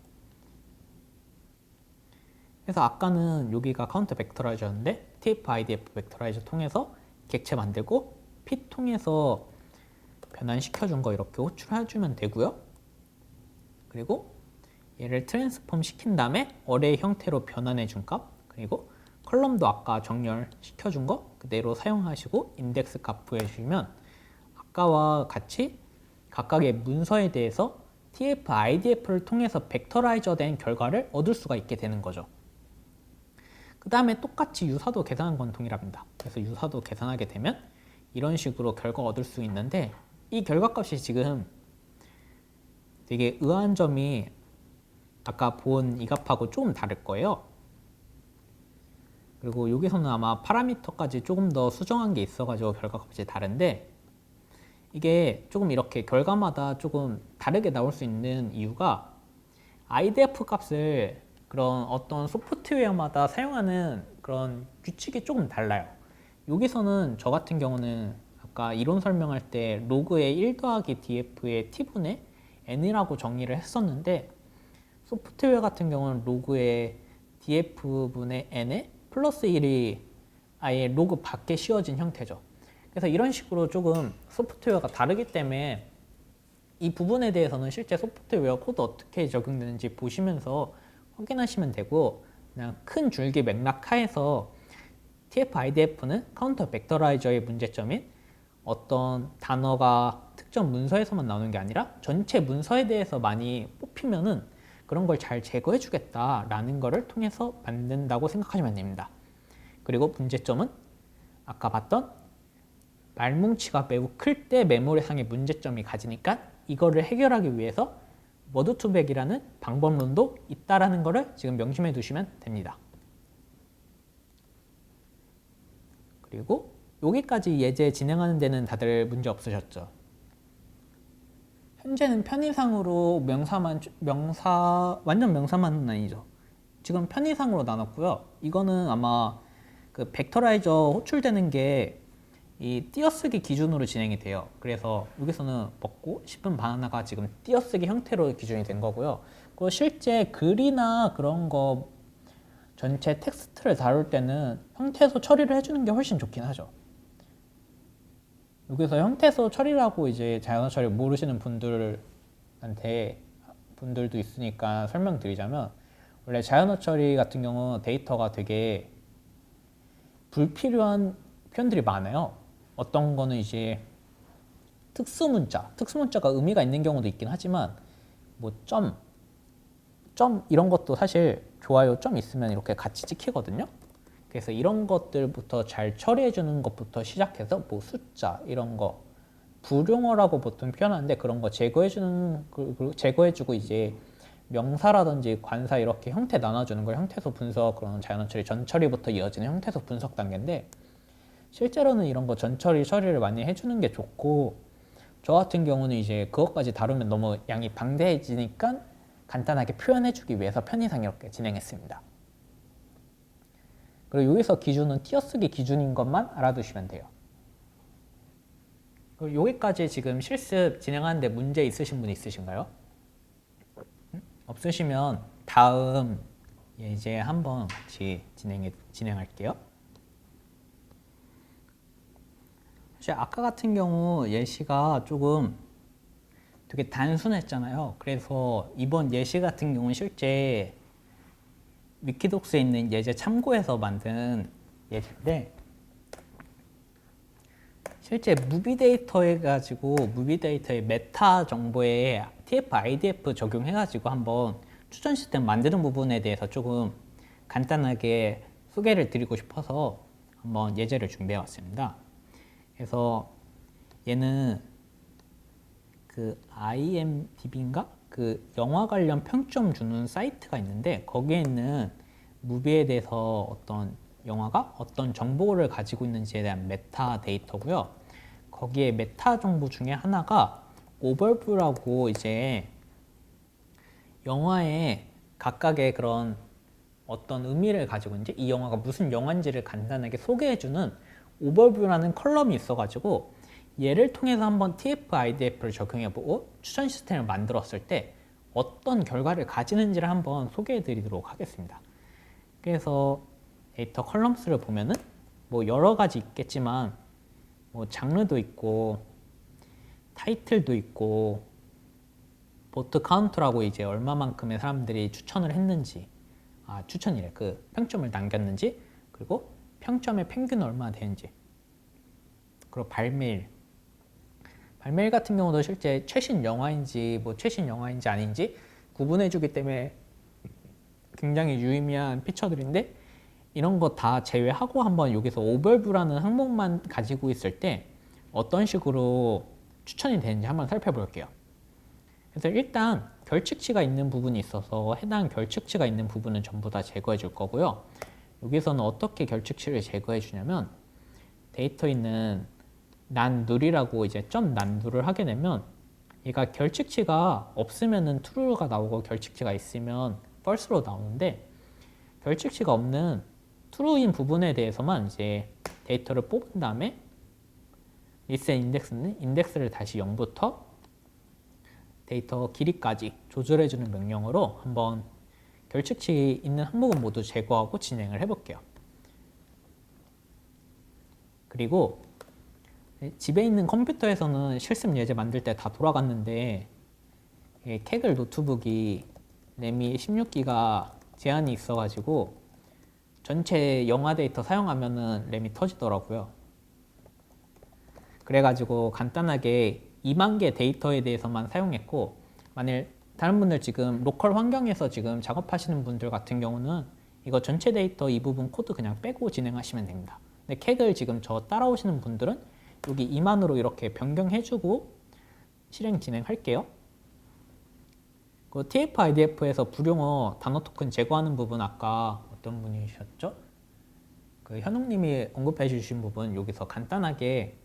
그래서 아까는 여기가 카운터 벡터라이저였는데 TF-IDF 벡터라이저 통해서 객체 만들고 핏 통해서 변환시켜준 거 이렇게 호출해주면 되고요. 그리고 얘를 트랜스폼 시킨 다음에 어레이 형태로 변환해 준 값, 그리고 컬럼도 아까 정렬시켜 준 거 그대로 사용하시고 인덱스 값 부여해주시면 아까와 같이 각각의 문서에 대해서 TF, IDF를 통해서 벡터라이저 된 결과를 얻을 수가 있게 되는 거죠. 그 다음에 똑같이 유사도 계산한 건 동일합니다. 그래서 유사도 계산하게 되면 이런 식으로 결과 얻을 수 있는데, 이 결과값이 지금 되게 의아한 점이 아까 본 이 값하고 조금 다를 거예요. 그리고 여기서는 아마 파라미터까지 조금 더 수정한 게 있어가지고 결과값이 다른데, 이게 조금 이렇게 결과마다 조금 다르게 나올 수 있는 이유가 IDF 값을 그런 어떤 소프트웨어마다 사용하는 그런 규칙이 조금 달라요. 여기서는 저 같은 경우는 아까 이론 설명할 때 로그의 1 더하기 df의 t분의 n이라고 정의를 했었는데, 소프트웨어 같은 경우는 로그의 df분의 n에 플러스 1이 아예 로그 밖에 씌워진 형태죠. 그래서 이런 식으로 조금 소프트웨어가 다르기 때문에 이 부분에 대해서는 실제 소프트웨어 코드 어떻게 적용되는지 보시면서 확인하시면 되고, 그냥 큰 줄기 맥락 하에서 TF-IDF는 카운터 벡터라이저의 문제점인 어떤 단어가 특정 문서에서만 나오는 게 아니라 전체 문서에 대해서 많이 뽑히면은 그런 걸 잘 제거해 주겠다라는 거를 통해서 만든다고 생각하시면 됩니다. 그리고 문제점은 아까 봤던 말뭉치가 매우 클 때 메모리상의 문제점이 가지니까 이거를 해결하기 위해서 워드2백이라는 방법론도 있다라는 거를 지금 명심해 두시면 됩니다. 그리고 여기까지 예제 진행하는 데는 다들 문제 없으셨죠? 현재는 편의상으로 완전 명사만은 아니죠. 지금 편의상으로 나눴고요. 이거는 아마 그 벡터라이저 호출되는 게 이 띄어쓰기 기준으로 진행이 돼요. 그래서 여기서는 먹고 싶은 바나나가 지금 띄어쓰기 형태로 기준이 된 거고요. 그리고 실제 글이나 그런 거 전체 텍스트를 다룰 때는 형태소 처리를 해주는 게 훨씬 좋긴 하죠. 여기서 형태소 처리라고 이제 자연어 처리 모르시는 분들도 있으니까 설명드리자면, 원래 자연어 처리 같은 경우 데이터가 되게 불필요한 표현들이 많아요. 어떤 거는 이제 특수문자가 의미가 있는 경우도 있긴 하지만 뭐 점 이런 것도 사실 좋아요 점 있으면 이렇게 같이 찍히거든요. 그래서 이런 것들부터 잘 처리해 주는 것부터 시작해서 뭐 숫자 이런 거 불용어라고 보통 표현하는데 그런 거 제거해 주고 이제 명사라든지 관사 이렇게 형태 나눠주는 걸 형태소 분석, 그런 자연어 처리 전처리부터 이어지는 형태소 분석 단계인데, 실제로는 이런 거 전처리 처리를 많이 해주는 게 좋고, 저 같은 경우는 이제 그것까지 다루면 너무 양이 방대해지니까 간단하게 표현해주기 위해서 편의상 이렇게 진행했습니다. 그리고 여기서 기준은 띄어쓰기 기준인 것만 알아두시면 돼요. 그리고 여기까지 지금 실습 진행하는데 문제 있으신 분 있으신가요? 없으시면 다음 예제 한번 같이 진행할게요. 사실 아까 같은 경우 예시가 조금 되게 단순했잖아요. 그래서 이번 예시 같은 경우는 실제 위키독스에 있는 예제 참고해서 만든 예제인데, 실제 무비 데이터 해가지고 무비 데이터의 메타 정보에 TF, IDF 적용해가지고 한번 추천 시스템 만드는 부분에 대해서 조금 간단하게 소개를 드리고 싶어서 한번 예제를 준비해 왔습니다. 그래서 얘는 그 IMDb인가? 그 영화 관련 평점 주는 사이트가 있는데, 거기에 있는 무비에 대해서 어떤 영화가 어떤 정보를 가지고 있는지에 대한 메타 데이터고요. 거기에 메타 정보 중에 하나가 오버뷰라고 이제 영화의 각각의 그런 어떤 의미를 가지고 있는지, 이 영화가 무슨 영화인지를 간단하게 소개해주는 오버뷰라는 컬럼이 있어가지고 얘를 통해서 한번 TF, IDF를 적용해보고 추천 시스템을 만들었을 때 어떤 결과를 가지는지를 한번 소개해드리도록 하겠습니다. 그래서 데이터 컬럼스를 보면은 뭐 여러 가지 있겠지만 뭐 장르도 있고 타이틀도 있고 보트 카운트라고 이제 얼마만큼의 사람들이 추천을 했는지, 추천이래. 그 평점을 남겼는지, 그리고 평점의 평균은 얼마나 되는지. 그리고 발매일 같은 경우도 실제 최신 영화인지 최신 영화인지 아닌지 구분해주기 때문에 굉장히 유의미한 피처들인데, 이런 거 다 제외하고 한번 여기서 오버뷰라는 항목만 가지고 있을 때 어떤 식으로 추천이 되는지 한번 살펴볼게요. 그래서 일단 결측치가 있는 부분이 있어서 해당 결측치가 있는 부분은 전부 다 제거해 줄 거고요. 여기서는 어떻게 결측치를 제거해 주냐면, 데이터에 있는 난누리라고 이제 점 난누를 하게 되면 얘가 결측치가 없으면은 true가 나오고 결측치가 있으면 false로 나오는데, 결측치가 없는 true인 부분에 대해서만 이제 데이터를 뽑은 다음에 리셋 인덱스는 인덱스를 다시 0부터 데이터 길이까지 조절해주는 명령으로 한번 결측치 있는 항목은 모두 제거하고 진행을 해볼게요. 그리고 집에 있는 컴퓨터에서는 실습 예제 만들 때 다 돌아갔는데, 캐글 노트북이 램이 16기가 제한이 있어가지고 전체 영화 데이터 사용하면은 램이 터지더라고요. 그래가지고 간단하게 2만 개 데이터에 대해서만 사용했고, 만일 다른 분들 지금 로컬 환경에서 지금 작업하시는 분들 같은 경우는 이거 전체 데이터 이 부분 코드 그냥 빼고 진행하시면 됩니다. 근데 캣을 지금 저 따라오시는 분들은 여기 2만으로 이렇게 변경해주고 실행 진행할게요. 그 TF-IDF에서 불용어 단어 토큰 제거하는 부분 아까 어떤 분이셨죠? 그 현웅님이 언급해 주신 부분, 여기서 간단하게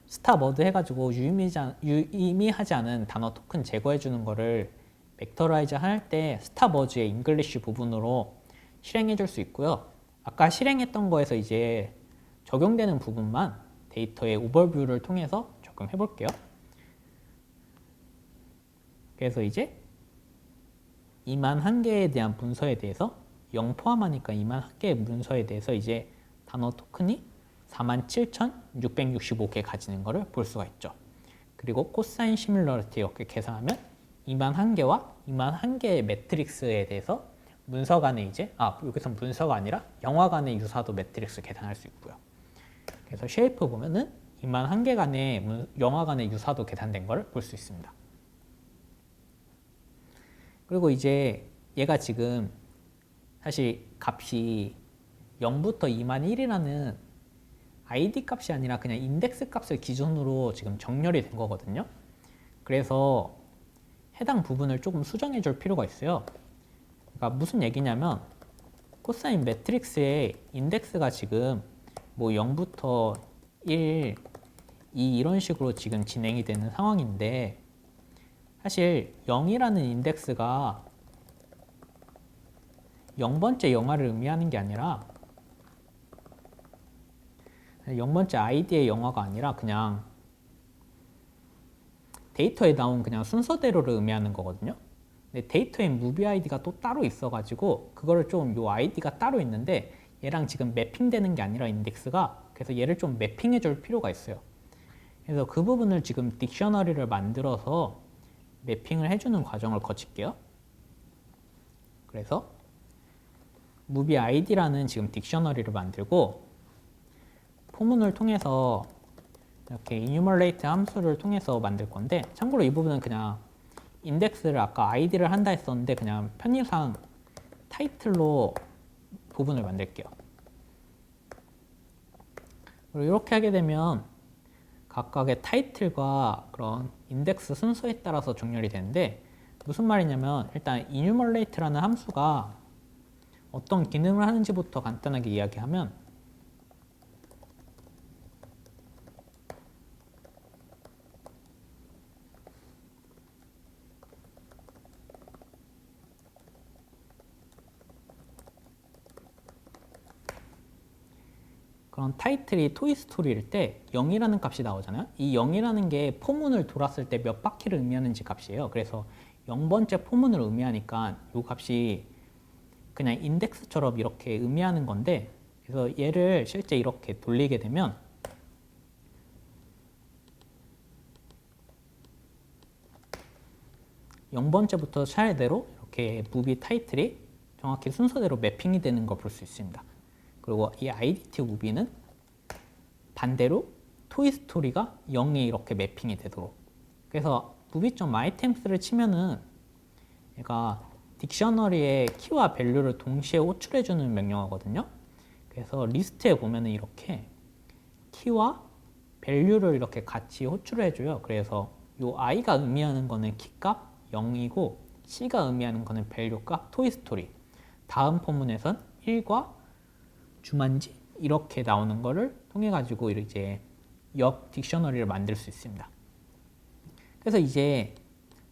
스탑워드 해가지고 유의미하지 않은 단어 토큰 제거해 주는 거를 벡터라이즈 할 때 스탑워드의 잉글리쉬 부분으로 실행해 줄 수 있고요. 아까 실행했던 거에서 이제 적용되는 부분만 데이터의 오버뷰를 통해서 적용해 볼게요. 그래서 이제 2만 1개에 대한 문서에 대해서 0 포함하니까 2만 1개의 문서에 대해서 이제 단어 토큰이 47,665개 가지는 것을 볼 수가 있죠. 그리고 코사인 시뮬러리티 이렇게 계산하면 2만 1개와 2만 1개의 매트릭스에 대해서 문서 간의 이제 여기서는 문서가 아니라 영화 간의 유사도 매트릭스 계산할 수 있고요. 그래서 쉐이프 보면은 2만 1개 간의 영화 간의 유사도 계산된 걸 볼 수 있습니다. 그리고 이제 얘가 지금 사실 값이 0부터 2만 1이라는 id 값이 아니라 그냥 인덱스 값을 기준으로 지금 정렬이 된 거거든요. 그래서 해당 부분을 조금 수정해 줄 필요가 있어요. 그러니까 무슨 얘기냐면, 코사인 매트릭스의 인덱스가 지금 0부터 1, 2 이런 식으로 지금 진행이 되는 상황인데, 사실 0이라는 인덱스가 0번째 영화를 의미하는 게 아니라 0번째 아이디의 영화가 아니라 그냥 데이터에 나온 그냥 순서대로를 의미하는 거거든요. 근데 데이터에 무비 아이디가 또 따로 있어가지고 그거를 좀 요 아이디가 따로 있는데 얘랑 지금 매핑되는 게 아니라 인덱스가, 그래서 얘를 좀 매핑해 줄 필요가 있어요. 그래서 그 부분을 지금 딕셔너리를 만들어서 매핑을 해주는 과정을 거칠게요. 그래서 무비 아이디라는 지금 딕셔너리를 만들고 포문을 통해서 이렇게 enumerate 함수를 통해서 만들 건데, 참고로 이 부분은 그냥 인덱스를 아까 아이디를 한다 했었는데 그냥 편의상 타이틀로 부분을 만들게요. 그리고 이렇게 하게 되면 각각의 타이틀과 그런 인덱스 순서에 따라서 정렬이 되는데, 무슨 말이냐면 일단 enumerate라는 함수가 어떤 기능을 하는지부터 간단하게 이야기하면, 그런 타이틀이 토이스토리일 때 0이라는 값이 나오잖아요. 이 0이라는 게 포문을 돌았을 때 몇 바퀴를 의미하는지 값이에요. 그래서 0번째 포문을 의미하니까 이 값이 그냥 인덱스처럼 이렇게 의미하는 건데, 그래서 얘를 실제 이렇게 돌리게 되면 0번째부터 차례대로 이렇게 무비 타이틀이 정확히 순서대로 매핑이 되는 걸 볼 수 있습니다. 그리고 이 IDT 무비는 반대로 토이스토리가 0에 이렇게 매핑이 되도록. 그래서 무비.items를 치면은 얘가 딕셔너리의 키와 밸류를 동시에 호출해주는 명령어거든요. 그래서 리스트에 보면은 이렇게 키와 밸류를 이렇게 같이 호출을 해줘요. 그래서 이 i가 의미하는 거는 키값 0이고 c가 의미하는 거는 밸류값 토이스토리. 다음 포문에선 1과 주만지 이렇게 나오는 거를 통해 가지고 이제 역 딕셔너리를 만들 수 있습니다. 그래서 이제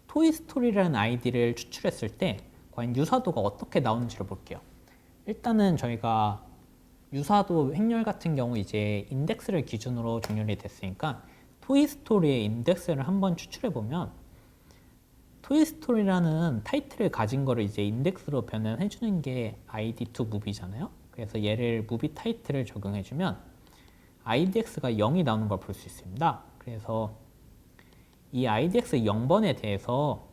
토이스토리라는 아이디를 추출했을 때 과연 유사도가 어떻게 나오는지를 볼게요. 일단은 저희가 유사도 획렬 같은 경우 이제 인덱스를 기준으로 정렬이 됐으니까 토이스토리의 인덱스를 한번 추출해 보면 토이스토리라는 타이틀을 가진 거를 이제 인덱스로 변환해 주는 게 ID2 무비잖아요. 그래서 얘를 무비 타이틀을 적용해 주면 IDX가 0이 나오는 걸 볼 수 있습니다. 그래서 이 IDX 0번에 대해서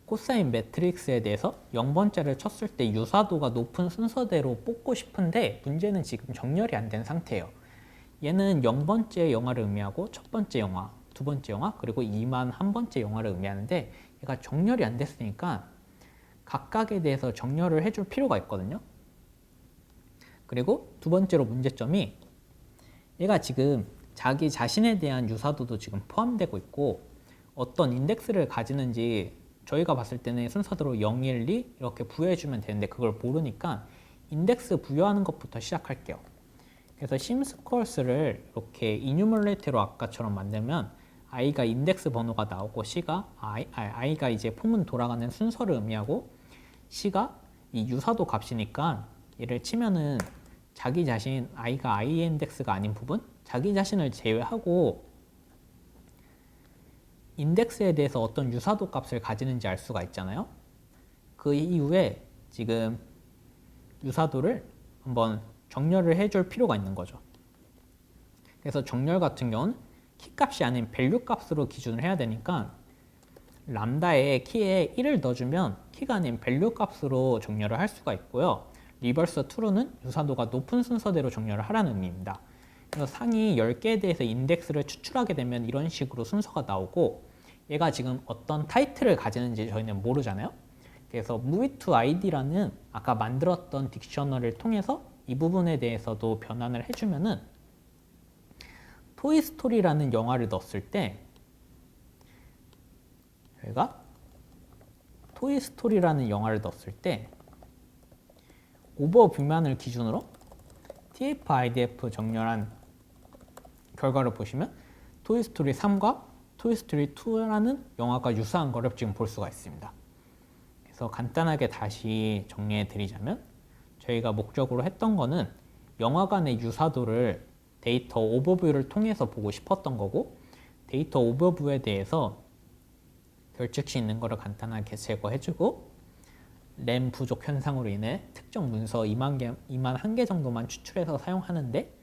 코사인 매트릭스에 대해서 0번째를 쳤을 때 유사도가 높은 순서대로 뽑고 싶은데 문제는 지금 정렬이 안 된 상태예요. 얘는 0번째 영화를 의미하고 첫 번째 영화, 두 번째 영화, 그리고 2만 한 번째 영화를 의미하는데 얘가 정렬이 안 됐으니까 각각에 대해서 정렬을 해줄 필요가 있거든요. 그리고 두 번째로 문제점이 얘가 지금 자기 자신에 대한 유사도도 지금 포함되고 있고 어떤 인덱스를 가지는지 저희가 봤을 때는 순서대로 0, 1, 2 이렇게 부여해주면 되는데 그걸 모르니까 인덱스 부여하는 것부터 시작할게요. 그래서 심스코어스를 이렇게 이뉴멀레이터로 아까처럼 만들면 i가 인덱스 번호가 나오고 c가 i가 이제 포문 돌아가는 순서를 의미하고 c가 이 유사도 값이니까 얘를 치면은 자기 자신 i가 i 인덱스가 아닌 부분 자기 자신을 제외하고 인덱스에 대해서 어떤 유사도 값을 가지는지 알 수가 있잖아요. 그 이후에 지금 유사도를 한번 정렬을 해줄 필요가 있는 거죠. 그래서 정렬 같은 경우는 키값이 아닌 밸류 값으로 기준을 해야 되니까 람다에 키에 1을 넣어주면 키가 아닌 밸류 값으로 정렬을 할 수가 있고요. 리버스 true는 유사도가 높은 순서대로 정렬을 하라는 의미입니다. 그래서 상위 10개에 대해서 인덱스를 추출하게 되면 이런 식으로 순서가 나오고 얘가 지금 어떤 타이틀을 가지는지 저희는 모르잖아요. 그래서 movie to id라는 아까 만들었던 딕셔너리를 통해서 이 부분에 대해서도 변환을 해주면은 토이스토리라는 영화를 넣었을 때 저희가 토이스토리라는 영화를 넣었을 때 오버뷰만을 기준으로 TF-IDF 정렬한 결과를 보시면 토이스토리 3과 토이스토리 2라는 영화가 유사한 거를 지금 볼 수가 있습니다. 그래서 간단하게 다시 정리해 드리자면 저희가 목적으로 했던 거는 영화관의 유사도를 데이터 오버뷰를 통해서 보고 싶었던 거고 데이터 오버뷰에 대해서 결측시 있는 거를 간단하게 제거해주고 램 부족 현상으로 인해 특정 문서 2만 1개 정도만 추출해서 사용하는데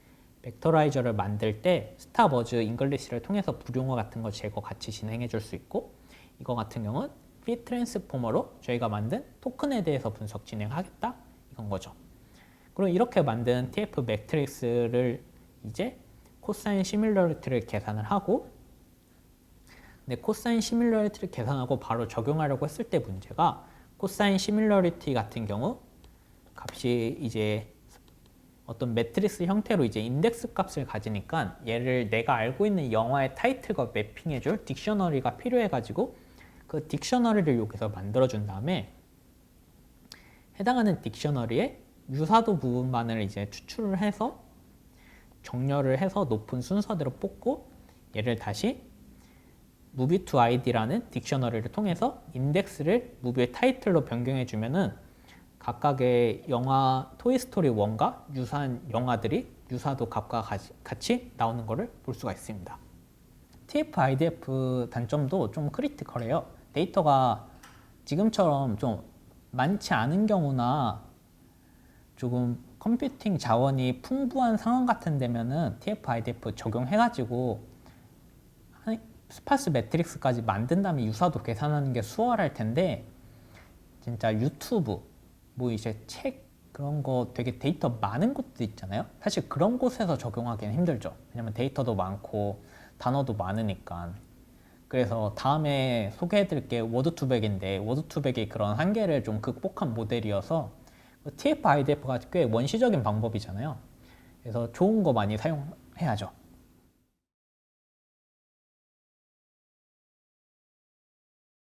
벡터라이저를 만들 때 스타버즈 잉글리시를 통해서 불용어 같은 거 제거 같이 진행해 줄 수 있고 이거 같은 경우는 피 트랜스포머로 저희가 만든 토큰에 대해서 분석 진행하겠다 이건 거죠. 그리고 이렇게 만든 TF 매트릭스를 이제 코사인 시뮬러리티를 계산을 하고 근데 코사인 시뮬러리티를 계산하고 바로 적용하려고 했을 때 문제가 코사인 시뮬러리티 같은 경우 값이 이제 어떤 매트릭스 형태로 이제 인덱스 값을 가지니까 얘를 내가 알고 있는 영화의 타이틀과 매핑해줄 딕셔너리가 필요해가지고 그 딕셔너리를 여기서 만들어준 다음에 해당하는 딕셔너리의 유사도 부분만을 이제 추출을 해서 정렬을 해서 높은 순서대로 뽑고 얘를 다시 movie to id라는 딕셔너리를 통해서 인덱스를 무비의 타이틀로 변경해 주면은 각각의 영화 토이스토리 1과 유사한 영화들이 유사도 값과 같이 나오는 것을 볼 수가 있습니다. TF-IDF 단점도 좀 크리티컬해요. 데이터가 지금처럼 좀 많지 않은 경우나 조금 컴퓨팅 자원이 풍부한 상황 같은 데면은 TF-IDF 적용해가지고 스파스 매트릭스까지 만든 다음에 유사도 계산하는 게 수월할 텐데 진짜 유튜브 뭐 이제 책 그런 거 되게 데이터 많은 곳도 있잖아요. 사실 그런 곳에서 적용하기는 힘들죠. 왜냐면 데이터도 많고 단어도 많으니까. 그래서 다음에 소개해드릴 게 워드2백인데 워드2백이 그런 한계를 좀 극복한 모델이어서 TF-IDF가 꽤 원시적인 방법이잖아요. 그래서 좋은 거 많이 사용해야죠.